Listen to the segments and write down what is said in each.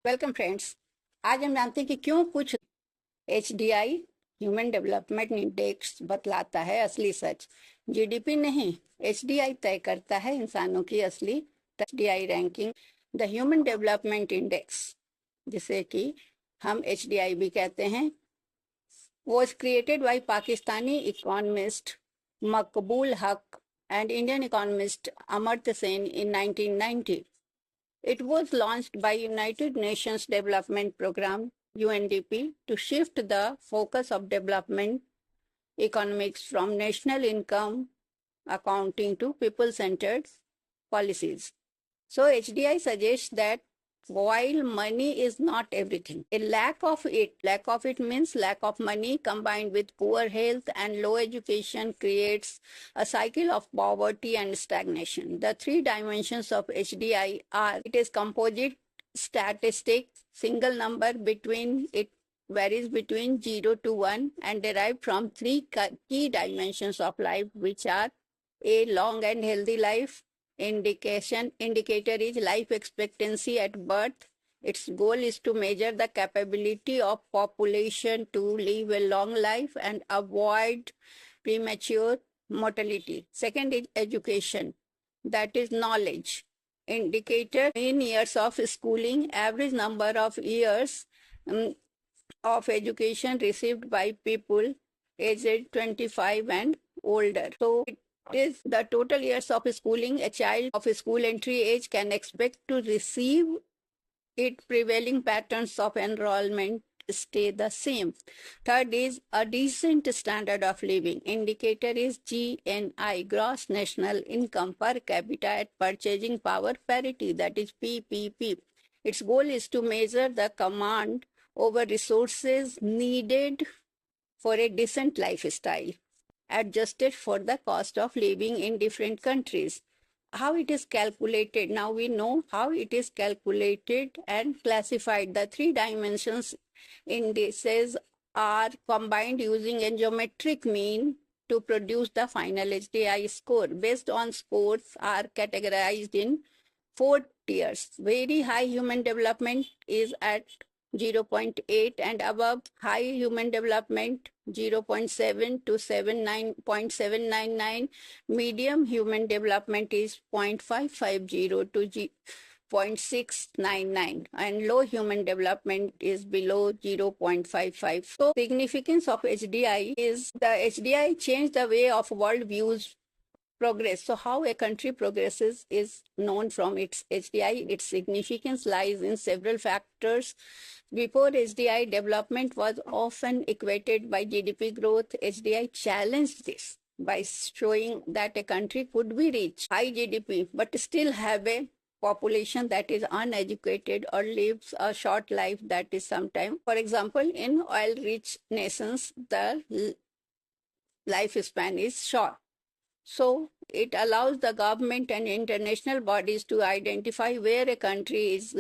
Welcome friends. आज हम जानते हैं कि क्यों कुछ HDI ह्यूमन डेवलपमेंट इंडेक्स बतलाता है असली सच। जीडीपी नहीं, HDI तय करता है इंसानों की असली HDI ranking. The human development index, जिसे कि हम HDI भी कहते हैं, was created by Pakistani economist Makbul Haq and Indian economist Amartya Sen in 1990. It was launched by United Nations Development Programme UNDP to shift the focus of development economics from national income accounting to people-centered policies. So HDI suggests that while money is not everything, a lack of it means lack of money combined with poor health and low education creates a cycle of poverty and stagnation. The three dimensions of HDI are: it is composite statistic, single number between it varies between 0 to 1 and derived from three key dimensions of life, which are a long and healthy life. Indicator is life expectancy at birth. Its goal is to measure the capability of population to live a long life and avoid premature mortality. Second is education, that is knowledge. Indicator in years of schooling, average number of years of education received by people aged 25 and older. So it is the total years of schooling a child of school entry age can expect to receive. It prevailing patterns of enrollment stay the same. Third is a decent standard of living. Indicator is GNI, gross national income per capita at purchasing power parity, that is PPP. Its goal is to measure the command over resources needed for a decent lifestyle, adjusted for the cost of living in different countries. How it is calculated? Now we know how it is calculated and classified. The three dimensions indices are combined using a geometric mean to produce the final HDI score. Based on scores are categorized in four tiers. Very high human development is at 0.8 and above. High human development 0.7 to 0.799. Medium human development is 0.550 to 0.699, and low human development is below 0.55. So significance of HDI is the HDI changed the way of world views progress. So how a country progresses is known from its HDI. Its significance lies in several factors. Before HDI, development was often equated by GDP growth. HDI challenged this by showing that a country could be rich, high GDP, but still have a population that is uneducated or lives a short life that is sometimes. For example, in oil-rich nations, the lifespan is short. So it allows the government and international bodies to identify where a country is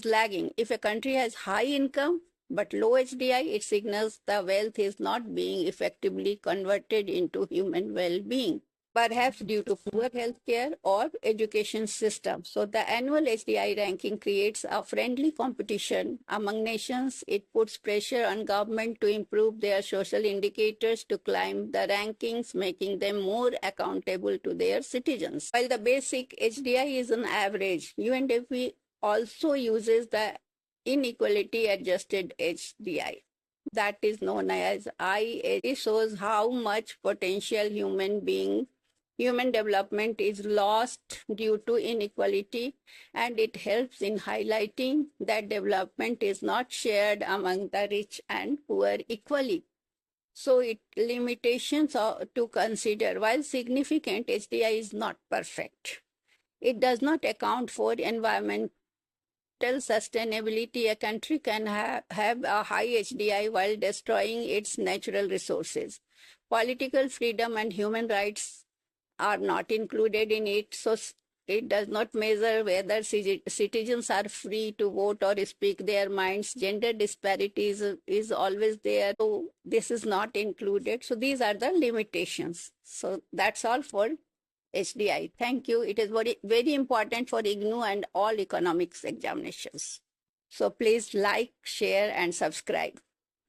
lagging. If a country has high income but low HDI, it signals the wealth is not being effectively converted into human well-being, perhaps due to poor healthcare or education system. So the annual HDI ranking creates a friendly competition among nations. It puts pressure on government to improve their social indicators to climb the rankings, making them more accountable to their citizens. While the basic HDI is an average, UNDP also uses the inequality adjusted HDI, that is known as I. It shows how much potential human development is lost due to inequality, and it helps in highlighting that development is not shared among the rich and poor equally. So it limitations are to consider. While significant, HDI is not perfect. It does not account for environmental sustainability. A country can have a high HDI while destroying its natural resources. Political freedom and human rights are not included in it. So it does not measure whether citizens are free to vote or speak their minds. Gender disparities is always there. So this is not included. So these are the limitations. So that's all for HDI. Thank you. It is very important for IGNOU and all economics examinations. So please like, share, and subscribe.